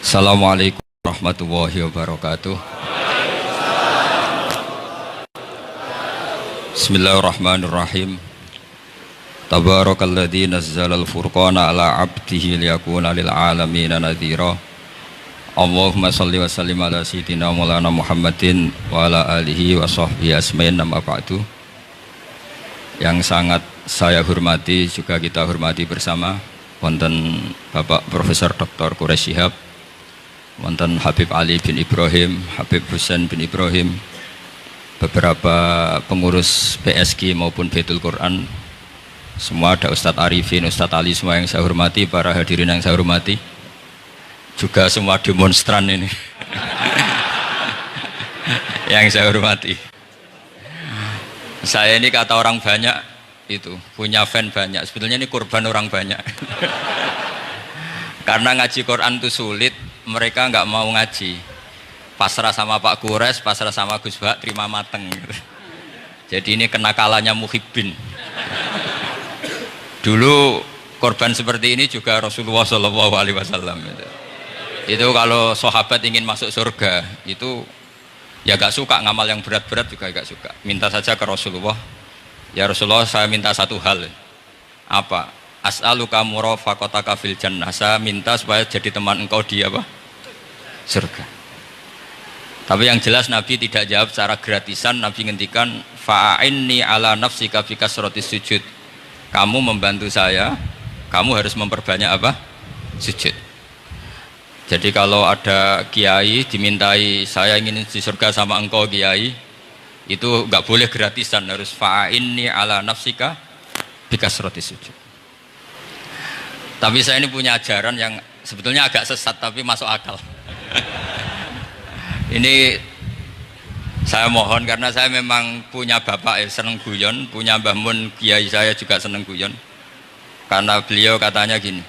Assalamualaikum warahmatullahi wabarakatuh. Bismillahirrahmanirrahim. Tabarakalladzi nazzalal furqana ala 'abdihi liyakuna lil 'alamin nadhira. Allahumma shalli wa sallim ala sayyidina Maulana Muhammadin wa ala alihi wa sahbihi asmain, amma ba'du. Yang sangat saya hormati, juga kita hormati bersama, wonten Bapak Profesor Dr. Quraish Shihab, wonten Habib Ali bin Ibrahim, Habib Husain bin Ibrahim, beberapa pengurus PSG maupun Baitul Quran, semua, ada Ustadz Arifin, Ustadz Ali, semua yang saya hormati, para hadirin yang saya hormati, juga semua demonstran ini yang saya hormati. Saya ini kata orang banyak itu punya fan banyak, sebetulnya ini korban orang banyak karena ngaji Quran itu sulit, mereka nggak mau ngaji, pasrah sama Pak Quraish, pasrah sama Gus Bak, terima mateng gitu. Jadi ini kenakalannya muhibbin. Dulu korban seperti ini juga Rasulullah SAW itu kalau sahabat ingin masuk surga itu ya gak suka ngamal yang berat-berat, juga gak suka, minta saja ke Rasulullah, ya Rasulullah saya minta satu hal. Apa? As'aluka murafaqataka fil jannah, saya minta supaya jadi teman engkau di apa? Surga. Tapi yang jelas Nabi tidak jawab secara gratisan. Nabi ngendikan fa'inni ala nafsika fi kasratis sujud, kamu membantu saya, kamu harus memperbanyak apa? Sujud. Jadi kalau ada kiai dimintai saya ingin di surga sama engkau kiai, itu nggak boleh gratisan, harus fa'inni ala nafsika bi kasratis sujud. Tapi saya ini punya ajaran yang sebetulnya agak sesat tapi masuk akal. Ini saya mohon, karena saya memang punya bapak seneng guyon, punya Mbah Mun kiai saya juga seneng guyon. Karena beliau katanya gini,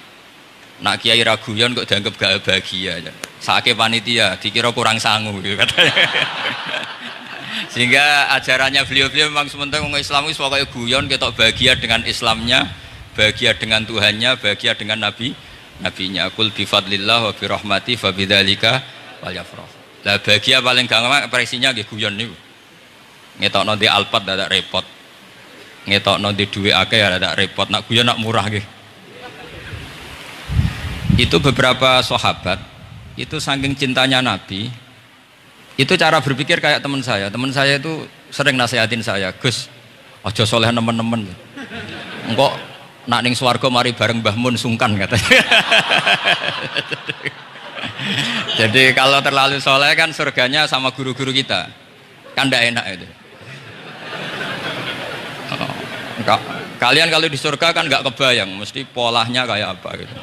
nak kiai raguyon kok dianggap gak bahagia aja. Sakit panitia dikira kurang sangu gitu katanya. Sehingga ajarannya beliau memang sementara orang Islam itu pokoknya guyon, ketok bahagia dengan Islamnya, bahagia dengan Tuhannya, bahagia dengan nabinya. Qul bi fadlillah wa bi rahmati fa bidzalika walyafrah. Lah bahagia paling gampang ekspresinya nggih guyon niku. Ngetokno di Alphard dadak repot. Ngetokno di dhuwit akeh dadak repot, nak guyon nak murah nggih. Itu beberapa sahabat itu saking cintanya Nabi, itu cara berpikir kayak teman saya itu sering nasihatin saya, Gus aja soleh nemen-nemen, engkau nak ning swarga mari bareng Mbah Mun sungkan katanya. Jadi kalau terlalu soleh kan surganya sama guru-guru kita kan tidak enak itu. Kalian kalau di surga kan nggak kebayang mesti polanya kayak apa gitu.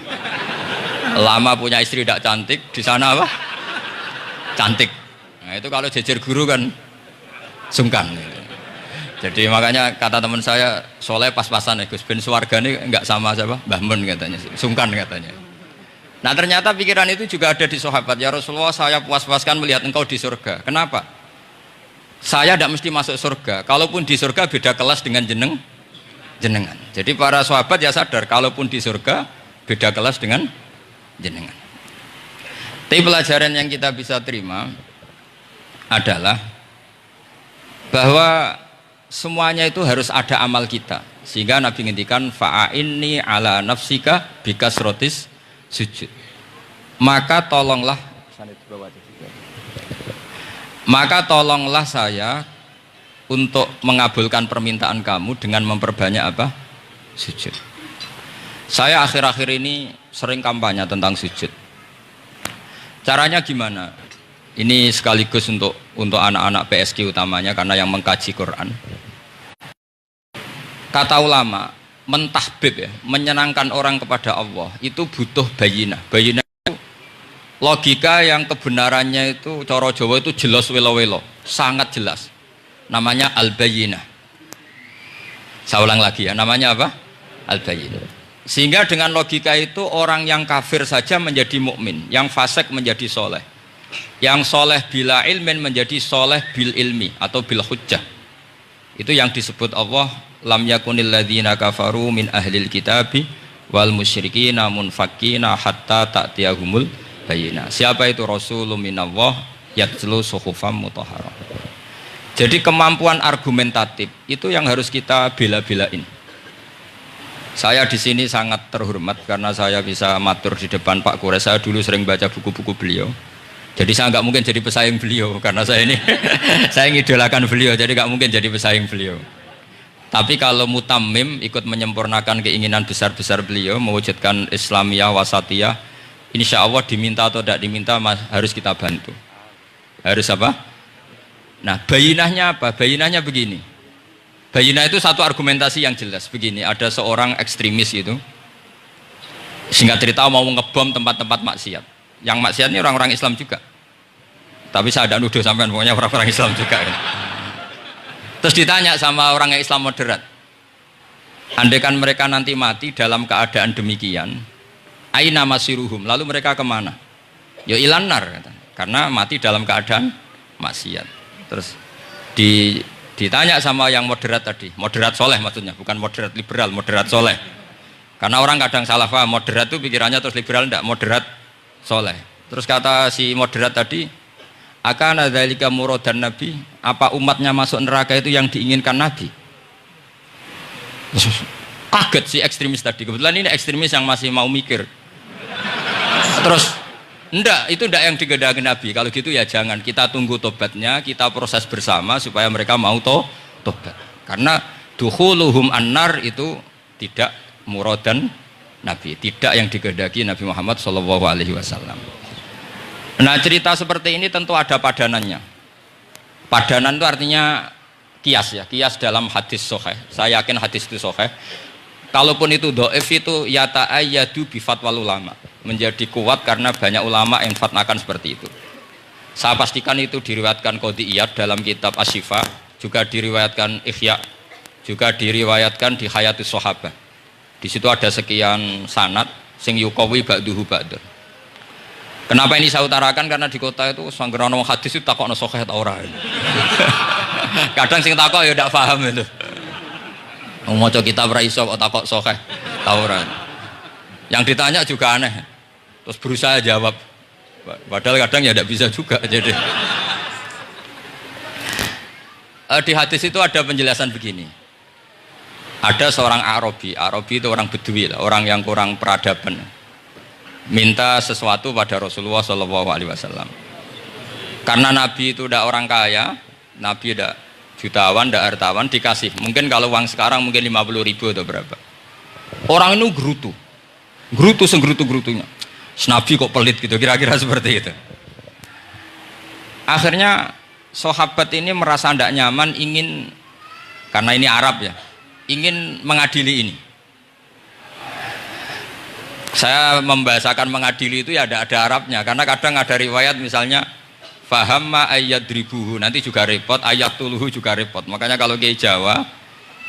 Lama punya istri tidak cantik, di sana apa? Cantik. Nah itu kalau jejer guru kan sungkan. Jadi makanya kata teman saya, soleh pas-pasan ya Gus, ben swarga ini nggak sama siapa? Mbah Mun katanya, sungkan katanya. Nah ternyata pikiran itu juga ada di sahabat. Ya Rasulullah, saya puas-puaskan melihat engkau di surga. Kenapa? Saya tidak mesti masuk surga. Kalaupun di surga beda kelas dengan jenengan. Jadi para sahabat ya sadar, kalaupun di surga beda kelas dengan jenengan. Tapi pelajaran yang kita bisa terima adalah bahwa semuanya itu harus ada amal kita. Sehingga Nabi ngendikan fa'inni ala nafsika bikasrotis sujud. Maka tolonglah saya untuk mengabulkan permintaan kamu dengan memperbanyak apa? Sujud. Saya akhir-akhir ini sering kampanye tentang sujud. Caranya gimana? Ini sekaligus untuk anak-anak PSG utamanya, karena yang mengkaji Quran. Kata ulama, mentahbib ya, menyenangkan orang kepada Allah itu butuh bayinah. Bayinah itu logika yang kebenarannya itu cara Jawa itu jelas welo-welo, sangat jelas. Namanya al-bayinah. Saya ulang lagi ya, namanya apa? Al-bayinah. Sehingga dengan logika itu orang yang kafir saja menjadi mukmin, yang fasik menjadi soleh, yang soleh bila ilmin menjadi soleh bil ilmi atau bil hujjah. Itu yang disebut Allah, lam yakunil ladzina kafaru min ahlil kitabi wal musyrikina munfakina hatta ta'tiyahumul bayyinah. Siapa itu? Rasulun minallah yatlu suhufam mutahharah. Jadi kemampuan argumentatif itu yang harus kita bela-belain. Saya di sini sangat terhormat karena saya bisa matur di depan Pak Kures. Saya dulu sering baca buku-buku beliau. Jadi saya nggak mungkin jadi pesaing beliau karena saya ini saya ngidolakan beliau, jadi nggak mungkin jadi pesaing beliau. Tapi kalau mutammim ikut menyempurnakan keinginan besar-besar beliau mewujudkan Islamiyah wasatiyah, insya Allah diminta atau tidak diminta harus kita bantu. Harus apa? Nah, bayinahnya apa? Bayinahnya begini. Bayinah itu satu argumentasi yang jelas begini. Ada seorang ekstremis itu, singkat cerita mau ngebom tempat-tempat maksiat. Yang maksiat ini orang-orang Islam juga. Tapi saya tidak nuduh sampean, pokoknya orang-orang Islam juga kan. Terus ditanya sama orang yang Islam moderat, andaikan mereka nanti mati dalam keadaan demikian, aina masiruhum, lalu mereka kemana? Ya ilanar, karena mati dalam keadaan maksiat. Terus ditanya sama yang moderat tadi, moderat soleh maksudnya, bukan moderat liberal, moderat soleh. Karena orang kadang salah paham, moderat itu pikirannya terus liberal, tidak, moderat soleh. Terus kata si moderat tadi, akan ada dzalika muradan Nabi, apa umatnya masuk neraka itu yang diinginkan Nabi? Kaget si ekstremis tadi, kebetulan ini ekstremis yang masih mau mikir. Terus enggak, itu enggak yang digedaki Nabi. Kalau gitu ya jangan, kita tunggu tobatnya, kita proses bersama supaya mereka mau tobat. Karena dukhuluhum annar itu tidak muradan Nabi, tidak yang digedaki Nabi Muhammad SAW. Nah, cerita seperti ini tentu ada padanannya. Padanan itu artinya kias ya, kias dalam hadis sahih. Saya yakin hadis itu sahih. Kalaupun itu dhaif itu yata'ayyadu bi fatwal ulama, menjadi kuat karena banyak ulama yang fatwakan seperti itu. Saya pastikan itu diriwayatkan Qadhi Iyad dalam kitab Asy-Syifa, juga diriwayatkan Ihya, juga diriwayatkan di Hayatus Sahabah. Di situ ada sekian sanad sing yuqawi ba'duhu ba'dur. Kenapa ini saya utarakan? Karena di kota itu sanggeran wong hadis itu takokno sahih ta ora. Kadang sing takok ya ndak paham itu. Wong maca kitab ra iso kok takok sahih ta ora. Yang ditanya juga aneh. Terus berusaha jawab. Padahal kadang ya ndak bisa juga jadi. Di hadis itu ada penjelasan begini. Ada seorang Arabi itu orang Bedui, orang yang kurang peradaban. Minta sesuatu pada Rasulullah SAW. Karena Nabi itu tidak orang kaya, Nabi tidak jutawan, tidak hartawan, dikasih. Mungkin kalau uang sekarang mungkin 50.000 atau berapa. Orang itu gerutu senggerutu-gerutunya. Nabi kok pelit gitu, kira-kira seperti itu. Akhirnya sahabat ini merasa tidak nyaman, ingin, karena ini Arab ya, ingin mengadili ini. Saya membahasakan mengadili itu ya ada Arabnya, karena kadang ada riwayat misalnya fahamma ayyadribuhu, nanti juga repot, ayatuluhu juga repot. Makanya kalau ke Jawa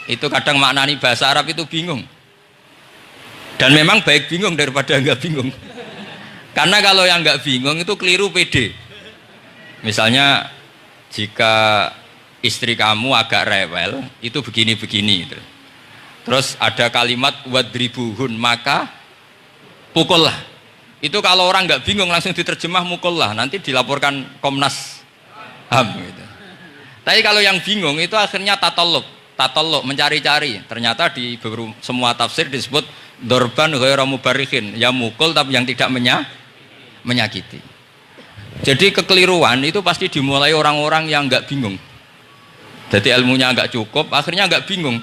itu kadang maknani bahasa Arab itu bingung. Dan memang baik bingung daripada enggak bingung. Karena kalau yang enggak bingung itu keliru pede. Misalnya jika istri kamu agak rewel, itu begini-begini. Terus ada kalimat wadribuhun, maka pukullah. Itu kalau orang nggak bingung langsung diterjemah mukullah, nanti dilaporkan Komnas HAM gitu. Tapi kalau yang bingung itu akhirnya tatalluk mencari-cari. Ternyata di semua tafsir disebut dorban ghairu mubarrihin, yang mukul tapi yang tidak menyakiti. Jadi kekeliruan itu pasti dimulai orang-orang yang nggak bingung. Jadi ilmunya nggak cukup, akhirnya nggak bingung.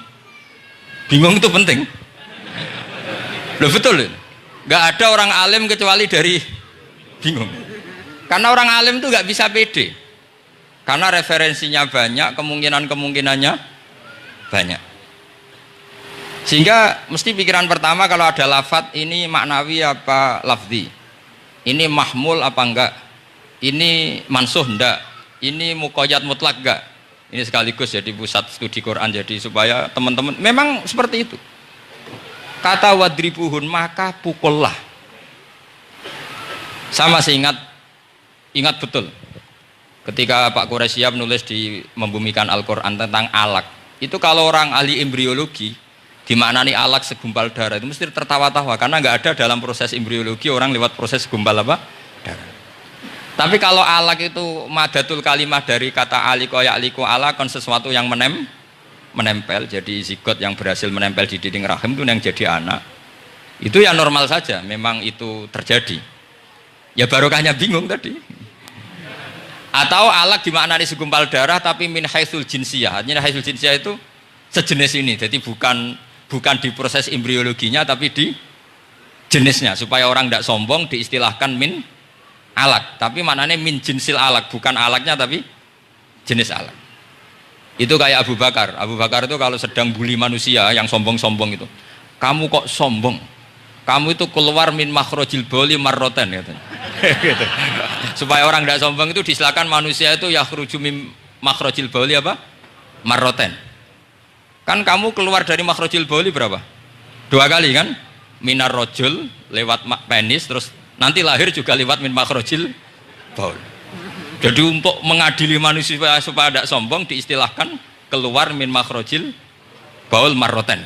Bingung itu penting. Loh betul. Nggak ada orang alim kecuali dari bingung. Karena orang alim itu nggak bisa pede. Karena referensinya banyak, kemungkinannya banyak. Sehingga mesti pikiran pertama kalau ada lafadz ini maknawi apa lafzi. Ini mahmul apa enggak? Ini mansuh enggak? Ini muqayyad mutlak enggak? Ini sekaligus jadi pusat studi Quran, jadi supaya teman-teman memang seperti itu. Kata wadribuhun, maka pukullah. Saya masih ingat betul ketika Pak Quraisyah menulis di Membumikan Al-Quran tentang alak. Itu kalau orang ahli embriologi dimaknani alak segumpal darah itu mesti tertawa-tawa, karena nggak ada dalam proses embriologi orang lewat proses segumpal apa? darah. Tapi kalau alak itu madatul kalimah dari kata aliko ya'liku alakon, sesuatu yang menempel, jadi zigot yang berhasil menempel di dinding rahim itu yang jadi anak, itu ya normal saja, memang itu terjadi. Ya barokahnya bingung tadi. Atau alak dimaknani segumpal darah tapi min haitsul jinsiyah. Artinya haitsul jinsiyah itu sejenis ini, jadi bukan di proses embriologinya tapi di jenisnya, supaya orang tidak sombong diistilahkan min alak, tapi maknanya min jinsil alak, bukan alaknya tapi jenis alak. Itu kayak Abu Bakar. Abu Bakar itu kalau sedang bully manusia yang sombong-sombong itu, kamu kok sombong, kamu itu keluar min makhrajil bauli marroten katanya. Gitu. Supaya orang tidak sombong itu diistilahkan manusia itu yakhruju min makhrajil bauli apa? Marroten. Kan kamu keluar dari makhrajil bauli berapa? 2 kali kan? Minar rojul lewat penis, terus nanti lahir juga lewat min makhrajil baul. Jadi untuk mengadili manusia supaya tidak sombong diistilahkan keluar min makhrajil baul marroten.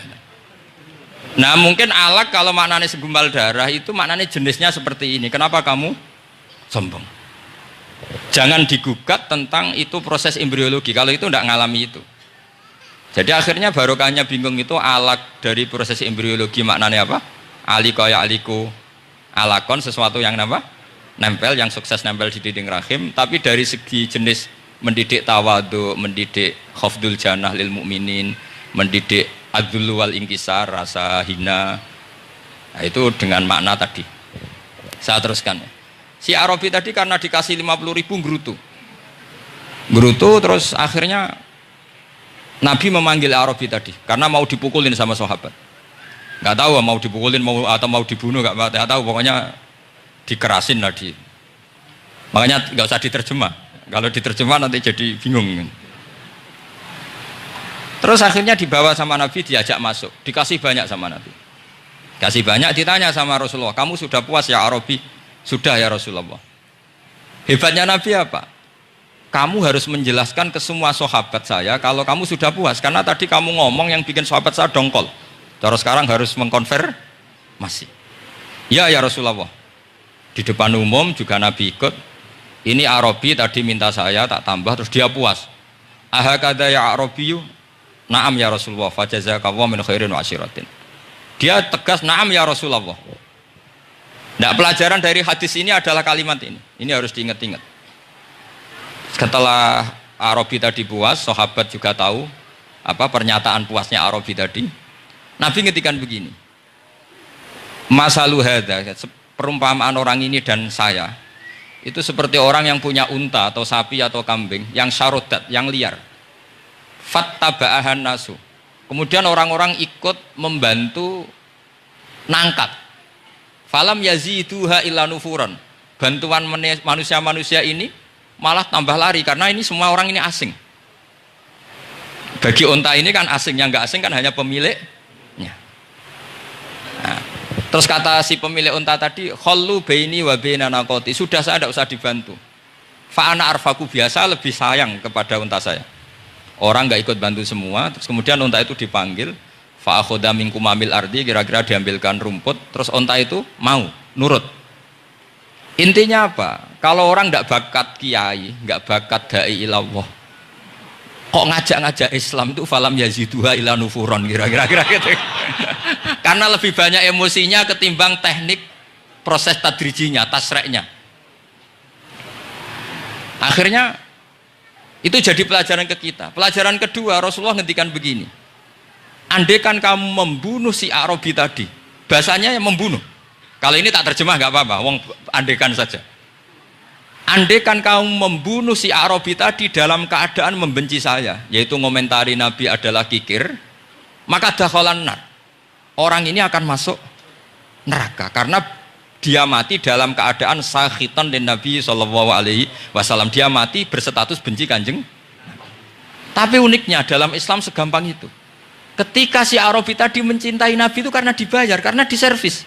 Nah mungkin alak kalau maknanya segumpal darah itu maknanya jenisnya seperti ini. Kenapa kamu sombong? Jangan digugat tentang itu proses embriologi, kalau itu tidak ngalami itu. Jadi akhirnya barokahnya bingung itu alak dari proses embriologi maknanya apa? Aliko ya aliku alakon, sesuatu yang apa? Nempel, yang sukses nempel di dinding rahim. Tapi dari segi jenis mendidik tawadu, mendidik khafdul janah lil mukminin, mendidik adzul wal ingkisar, rasa hina, nah, itu dengan makna tadi. Saya teruskan. Si Arabi tadi karena dikasih 50.000 gerutu terus akhirnya Nabi memanggil Arabi tadi karena mau dipukulin sama sahabat. Nggak tahu mau dipukulin atau mau dibunuh, nggak tahu, pokoknya dikerasin tadi. Makanya nggak usah diterjemah. Kalau diterjemah nanti jadi bingung. Terus akhirnya dibawa sama Nabi, diajak masuk, dikasih banyak sama Nabi. Kasih banyak, ditanya sama Rasulullah, kamu sudah puas ya Arabi? Sudah ya Rasulullah. Hebatnya Nabi apa? Kamu harus menjelaskan ke semua sahabat saya kalau kamu sudah puas, karena tadi kamu ngomong yang bikin sahabat saya dongkol. Terus sekarang harus mengkonfirmasi. Ya Rasulullah. Di depan umum juga Nabi ikut. Ini Arabi tadi minta saya tak tambah, terus dia puas. Ahakada ya Arabiyu? Naam ya Rasulullah, fajazakallahu min khairin wa asyiratin. Dia tegas, naam ya Rasulullah. Nah, pelajaran dari hadis ini adalah kalimat ini. Ini harus diingat-ingat. Setelah Arabi tadi puas, sahabat juga tahu apa pernyataan puasnya Arabi tadi. Nabi ngetikan begini. Masalu hadza, perumpamaan orang ini dan saya itu seperti orang yang punya unta atau sapi atau kambing yang syarodat, yang liar. Fattaba'ahan nasu. Kemudian orang-orang ikut membantu nangkat. Falam yaziduha illa nufuran. Bantuan manusia-manusia ini malah tambah lari karena ini semua orang ini asing. Bagi unta ini kan asing, yang nggak asing kan hanya pemiliknya. Nah, terus kata si pemilik unta tadi, khallu baini wa baina naqati. Sudah, saya tidak usah dibantu. Fa ana arfaku, biasa lebih sayang kepada unta saya. Orang nggak ikut bantu semua, terus kemudian unta itu dipanggil, fa'akhoda minkum amil ardi, kira-kira diambilkan rumput, terus unta itu mau nurut. Intinya apa? Kalau orang nggak bakat kiai, nggak bakat dai ilallah, kok ngajak-ngajak Islam itu falam yaziduha ila nufuron, kira-kira gitu. Karena lebih banyak emosinya ketimbang teknik proses tadrijinya, tasreknya. Akhirnya itu jadi pelajaran ke kita. Pelajaran kedua, Rasulullah ngendikan begini. Andaikan kamu membunuh si Arabi tadi, bahasanya yang membunuh. Kalau ini tak terjemah nggak apa-apa, wong andaikan saja. Andaikan kamu membunuh si Arabi tadi dalam keadaan membenci saya, yaitu ngomentari Nabi adalah kikir, maka dakhalan nar. Orang ini akan masuk neraka karena dia mati dalam keadaan sakhitan dan Nabi SAW. Dia mati berstatus benci kanjeng. Tapi uniknya dalam Islam segampang itu. Ketika si Arabi tadi mencintai Nabi itu karena dibayar, karena diservis.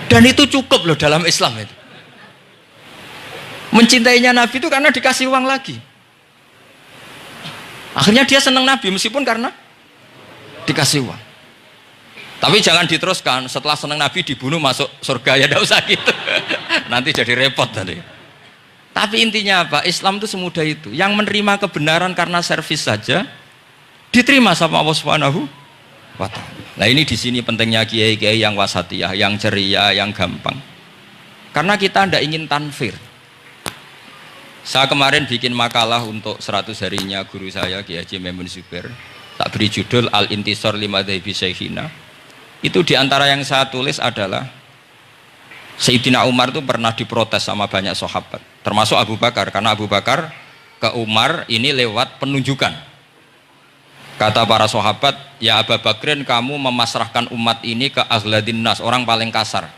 Dan itu cukup loh dalam Islam itu. Mencintainya Nabi itu karena dikasih uang lagi. Akhirnya dia senang Nabi meskipun karena dikasih uang. Tapi jangan diteruskan setelah senang Nabi dibunuh masuk surga, ya tidak usah gitu. Nanti jadi repot tadi. Tapi intinya apa? Islam itu semudah itu. Yang menerima kebenaran karena servis saja diterima sama Allah Subhanahu wa Ta'ala. Nah ini di sini pentingnya kiai-kiai yang wasatiyah, yang ceria, yang gampang. Karena kita tidak ingin tanfir. Saya kemarin bikin makalah untuk 100 harinya guru saya Kiai Haji Maimun Zubair. Tak beri judul Al-Intisar Lima Madhabi Syekhina. Itu diantara yang saya tulis adalah Sayyidina Umar itu pernah diprotes sama banyak sahabat, termasuk Abu Bakar, karena Abu Bakar ke Umar ini lewat penunjukan. Kata para sahabat, ya Abu Bakrin, kamu memasrahkan umat ini ke aghladin nas, orang paling kasar,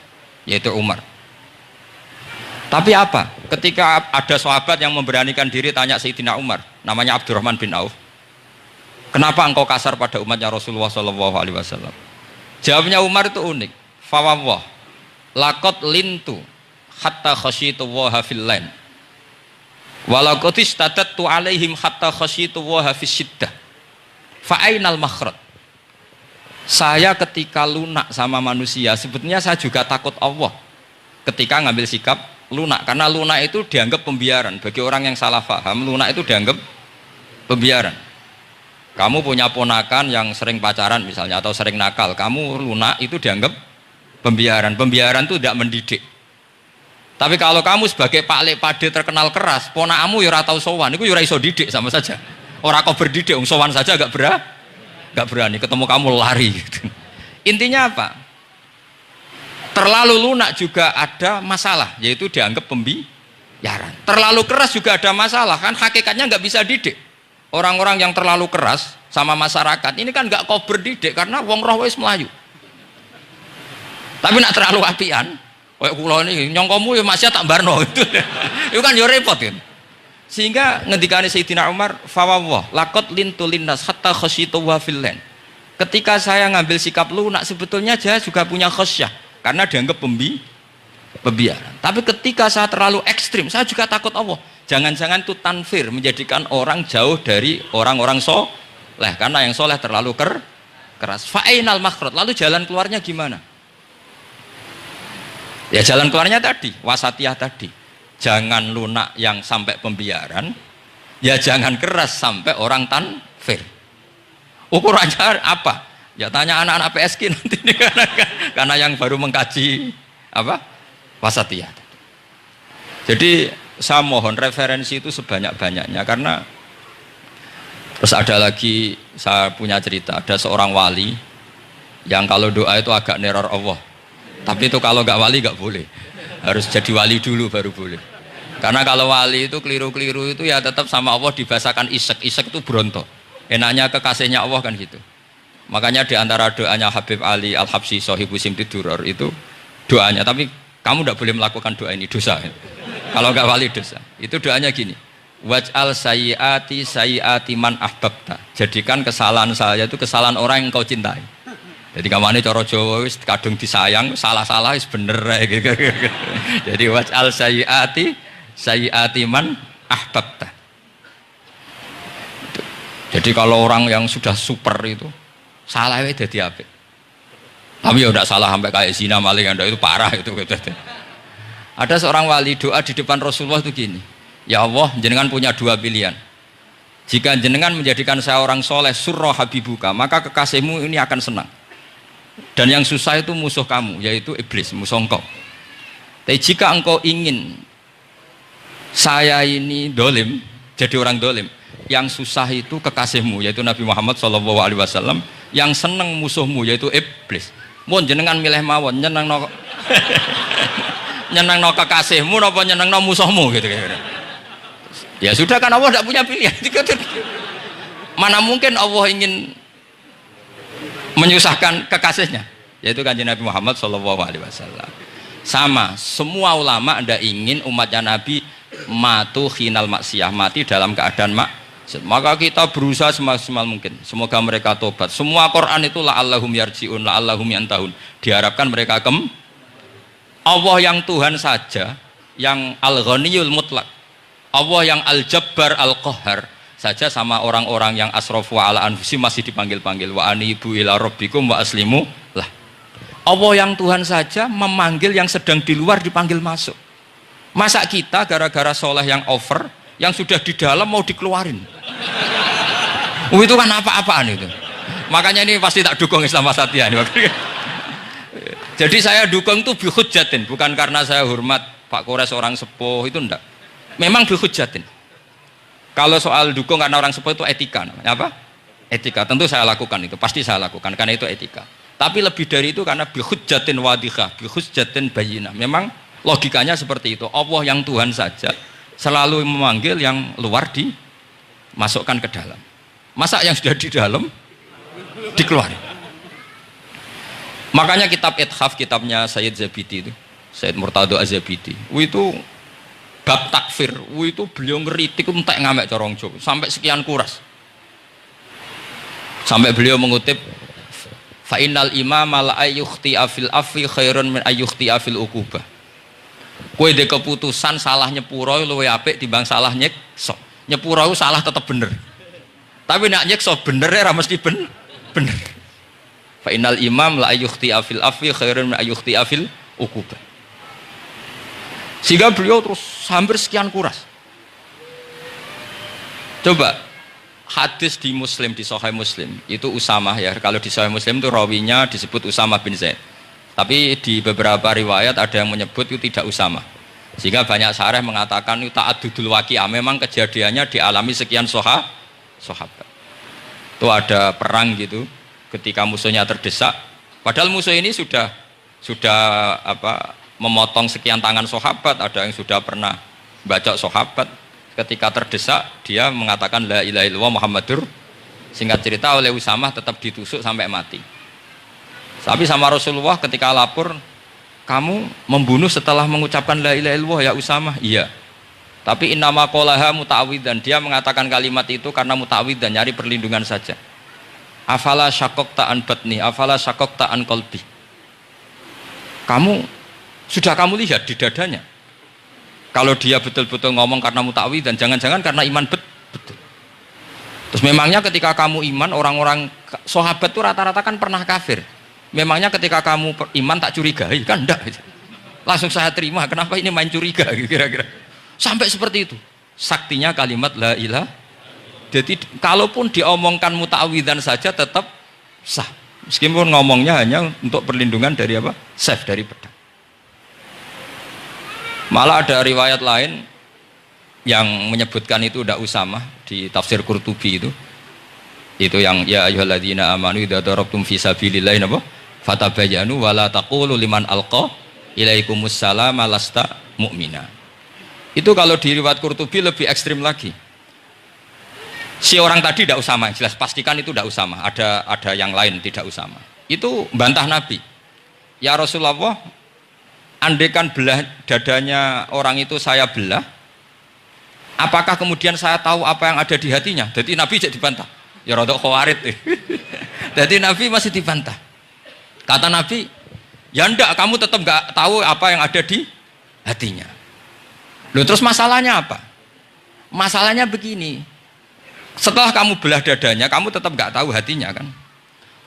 yaitu Umar. Tapi apa? Ketika ada sahabat yang memberanikan diri tanya Sayyidina Umar, namanya Abdurrahman bin Auf, kenapa engkau kasar pada umatnya Rasulullah SAW? Jawabnya Umar itu unik. Fawwah, laqad lintu hatta khasyitu waha fil lain. Walaqad istatattu alaihim hatta khasyitu waha fis syiddah. Fa ainal makhraj. Saya ketika lunak sama manusia, sebetulnya saya juga takut Allah. Ketika ngambil sikap lunak, karena lunak itu dianggap pembiaran. Bagi orang yang salah paham, lunak itu dianggap pembiaran. Kamu punya ponakan yang sering pacaran misalnya atau sering nakal, kamu lunak itu dianggap pembiaran. Pembiaran itu tidak mendidik. Tapi kalau kamu sebagai Pak Lek Pade terkenal keras, ponakamu ya ora tau sowan, itu ya ora iso didik sama saja. Orang kau berdidik, sowan saja gak berani, ketemu kamu lari gitu. Intinya apa? Terlalu lunak juga ada masalah, yaitu dianggap pembiaran. Terlalu keras juga ada masalah, kan hakikatnya nggak bisa didik. Orang-orang yang terlalu keras sama masyarakat ini kan nggak kau berdidik karena wong roh wis melayu. Tapi nak terlalu apian, kayak kula ini nyongkomu ya masih tak barno itu. Itu kan ya repot kan. Sehingga ngendikane Sayyidina Umar, fawwah laqad lintu linnas hatta khasyitu wa fillan. Ketika saya ngambil sikap lunak, sebetulnya saya juga punya khasyah karena dianggap pembiaran. Tapi ketika saya terlalu ekstrim, saya juga takut Allah. Jangan-jangan itu tanfir, menjadikan orang jauh dari orang-orang soleh, karena yang soleh terlalu keras. Fa'inal makhraj, lalu jalan keluarnya gimana? Ya jalan keluarnya tadi, wasatiyah tadi. Jangan lunak yang sampai pembiaran, ya jangan keras sampai orang tanfir. Ukurannya apa? Ya tanya anak-anak PSK nanti karena yang baru mengkaji apa? Wasatiyah. Jadi saya mohon referensi itu sebanyak-banyaknya, karena terus ada lagi saya punya cerita, ada seorang wali yang kalau doa itu agak neror Allah, tapi itu kalau nggak wali nggak boleh, harus jadi wali dulu baru boleh. Karena kalau wali itu keliru-keliru itu ya tetap sama Allah dibahasakan isek itu berontok, enaknya kekasihnya Allah kan gitu. Makanya diantara doanya Habib Ali Al-Habsyi Sohibu Simti Duror itu doanya, tapi kamu tidak boleh melakukan doa ini, dosa. Kalau nggak wali dosa. Itu doanya gini. Waj'al sayyiati man ahbabta. Jadikan kesalahan saya itu kesalahan orang yang kau cintai. Jadi kamane cara Jawa wis kadung disayang, salah-salah wis bener gitu. Jadi waj'al sayyiati man ahbabta. Jadi kalau orang yang sudah super itu salah wae dadi apik. Tapi ya udah salah sampai kayak zina maling, itu parah itu gitu. Ada seorang wali doa di depan Rasulullah itu gini, ya Allah, jenengan punya dua pilihan. Jika jenengan menjadikan saya orang soleh, surra habibuka, maka kekasihmu ini akan senang. Dan yang susah itu musuh kamu, yaitu iblis, musuh engkau. Tapi jika engkau ingin saya ini dolim, jadi orang dolim, yang susah itu kekasihmu, yaitu Nabi Muhammad SAW, yang senang musuhmu, yaitu iblis. Mohon jenengan milih mawon, nyenang kekasihmu apa nyenang musuhmu gitu. Ya sudah kan Allah tidak punya pilihan. Mana mungkin Allah ingin menyusahkan kekasihnya, yaitu kanjeng Nabi Muhammad SAW. Sama, semua ulama tidak ingin umatnya Nabi matu khinal maksiyah, mati dalam keadaan maksiat. Maka kita berusaha semaksimal mungkin, semoga mereka tobat. Semua Quran itu la'allahum yarji'un, la'allahum yantahun, diharapkan mereka Allah yang Tuhan saja, yang Al-Ghaniyul Mutlaq, Allah yang Al-Jabbar Al-Qahhar saja, sama orang-orang yang asrafu ala anfusi masih dipanggil-panggil wa anibu ila rabbikum wa aslimu lah. Allah yang Tuhan saja memanggil yang sedang di luar dipanggil masuk. Masa kita gara-gara soleh yang over, yang sudah di dalam mau dikeluarin? Itu kan apa-apaan itu. Makanya ini pasti tak dukung Islam Wasatiyah ini. Jadi saya dukung itu bihujjatin, bukan karena saya hormat Pak Kores orang sepuh, itu enggak. Memang bihujjatin. Kalau soal dukung karena orang sepuh itu etika namanya. Apa? Etika. Tentu saya lakukan itu, pasti saya lakukan karena itu etika. Tapi lebih dari itu karena bihujjatin wadihah, bihujjatin bayyinah. Memang logikanya seperti itu. Allah yang Tuhan saja selalu memanggil yang luar dimasukkan ke dalam. Masa yang sudah di dalam dikeluarin? Makanya kitab Ithaf, kitabnya Sayyid Zabidi itu, Sayyid Murtado Az-Zabidi, itu bab takfir, itu beliau ngeritik entek ngamek corong Jawa sampai sekian kuras. Sampai beliau mengutip fa innal imama la ayyukhti afil afi khairun min ayyukhti afil uqubah. Kowe de keputusan salah nyepuro luwih apik timbang salah nyekso. Nyepuro salah tetap bener. Tapi nek nyekso bener ora mesti bener. Fa innal imam la ayyukhti afil afi khairun min ayyukhti afil uqubah. Sehingga beliau terus hampir sekian kuras. Coba hadis di Muslim, di Sahih Muslim itu Usamah ya. Kalau di Sahih Muslim itu rawinya disebut Usamah bin Zaid. Tapi di beberapa riwayat ada yang menyebut itu tidak Usamah. Sehingga banyak syarah mengatakan itu ta'addudul waqi'ah, memang kejadiannya dialami sekian sahabat. Itu ada perang gitu, ketika musuhnya terdesak, padahal musuh ini sudah memotong sekian tangan sahabat, ada yang sudah pernah bacok sahabat. Ketika terdesak dia mengatakan la ilaha illallah Muhammadur. Singkat cerita oleh Usamah tetap ditusuk sampai mati. Tapi sama Rasulullah ketika lapor, kamu membunuh setelah mengucapkan la ilaha illallah ya Usamah? Iya. Tapi innama qolaha muta'awwidan, dia mengatakan kalimat itu karena muta'awwidan, nyari perlindungan saja. Afala syaqaqta an batni, afala syaqaqta an qalbi. Sudah kamu lihat di dadanya. Kalau dia betul-betul ngomong karena muta'awwid dan jangan-jangan karena iman betul. Terus memangnya ketika kamu iman, orang-orang sahabat itu rata-rata kan pernah kafir. Memangnya ketika kamu iman tak curigai? Kan enggak. Langsung saya terima, kenapa ini main curiga kira-kira. Sampai seperti itu. Saktinya kalimat la ilaha. Jadi kalaupun diomongkan muta'awwidan saja tetap sah. Meskipun ngomongnya hanya untuk perlindungan dari apa? Safe, dari pedang. Malah ada riwayat lain yang menyebutkan itu udah Usamah di tafsir Qurtubi itu yang ya ayyuhalladzina amanu idza darabtum fi sabilillahi napa fatabayyanu wala taqulu liman alqa ilaikumus salama lasta mu'mina. Itu kalau di riwayat Qurtubi lebih ekstrim lagi. Si orang tadi tidak Usamah, jelas pastikan itu tidak Usamah, ada yang lain tidak Usamah. Itu bantah Nabi. Ya Rasulullah, andaikan belah dadanya orang itu saya belah, apakah kemudian saya tahu apa yang ada di hatinya? Jadi Nabi jadi dibantah. Ya rodok khawarid. Jadi Nabi masih dibantah. Kata Nabi, ya enggak, kamu tetap enggak tahu apa yang ada di hatinya. Loh, terus masalahnya apa? Masalahnya begini. Setelah kamu belah dadanya, kamu tetap enggak tahu hatinya kan?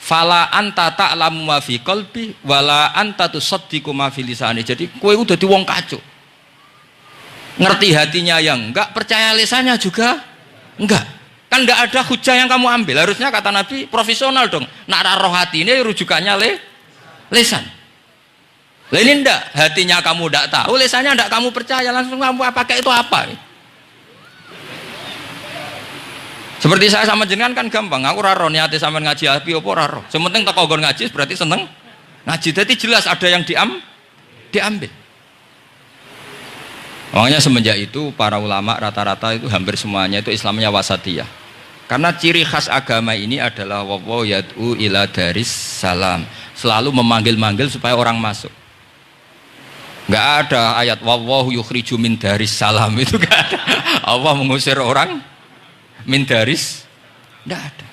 Fala anta ta'lamu ma fi qalbi wala anta tusaddiqu ma fi lisani. Jadi kowe udah di wong kacau. Ngerti hatinya yang enggak, percaya lisannya juga enggak. Kan enggak ada hujah yang kamu ambil. Harusnya kata Nabi profesional dong. Nak roh hati ini rujukannya lisan. Lah ini enggak, hatinya kamu enggak tahu, lisannya enggak kamu percaya, langsung kamu pakai itu apa? Seperti saya sama jenengan kan gampang, aku raro niate sampean ngaji api apa raro. Sementing teko nggon ngaji berarti seneng ngaji. Jadi jelas ada yang diambil. Makanya semenjak itu para ulama rata-rata itu hampir semuanya itu Islamnya wasatiyah. Karena ciri khas agama ini adalah wallahu yad'u ila daris salam. Selalu memanggil-manggil supaya orang masuk. Enggak ada ayat wallahu yukhriju min daris salam, itu enggak ada. Allah mengusir orang min daris, tidak ada.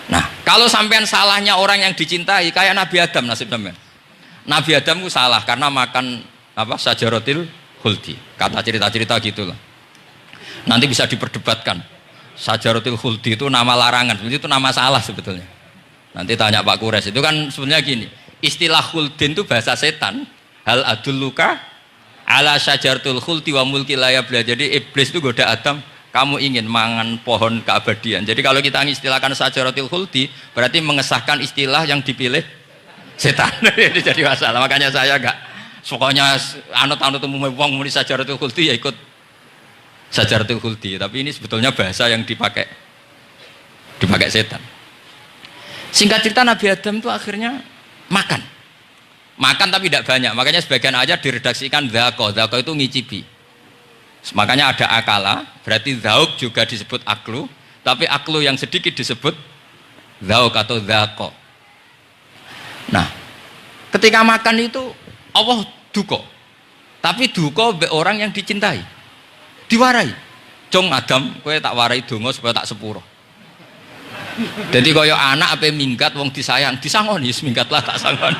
Nah, kalau sampean salahnya orang yang dicintai kayak Nabi Adam, nasib sampean. Nabi Adam itu salah karena makan apa sajaratil khuldi. Kata cerita-cerita gitulah. Nanti bisa diperdebatkan. Sajaratil khuldi itu nama larangan, itu nama salah sebetulnya. Nanti tanya Pak Kures, itu kan sebenarnya gini. Istilah khuldin itu bahasa setan. Hal adulluka ala syajaratul khuldi wa mulki la yabla. Jadi iblis itu goda Adam, kamu ingin mangan pohon keabadian. Jadi kalau kita mengistilahkan syajaratul khuldi berarti mengesahkan istilah yang dipilih setan. Jadi masalah. Makanya saya enggak pokoknya anut-anut umum wong muni syajaratul khuldi ya ikut syajaratul khuldi. Tapi ini sebetulnya bahasa yang dipakai setan. Singkat cerita Nabi Adam itu akhirnya makan tapi tidak banyak, makanya sebagian aja diredaksikan dzaqo itu ngicipi. Makanya ada akala, berarti dzauk juga disebut aklu, tapi aklu yang sedikit disebut dzauk atau dzaqo. Nah, ketika makan itu Allah duka, tapi duka be orang yang dicintai, diwarai. Cung Adam, kowe tak warai donga supaya tak sepuro. Jadi kaya anak apa minggat wong disayang disangoni minggatlah tak sangon.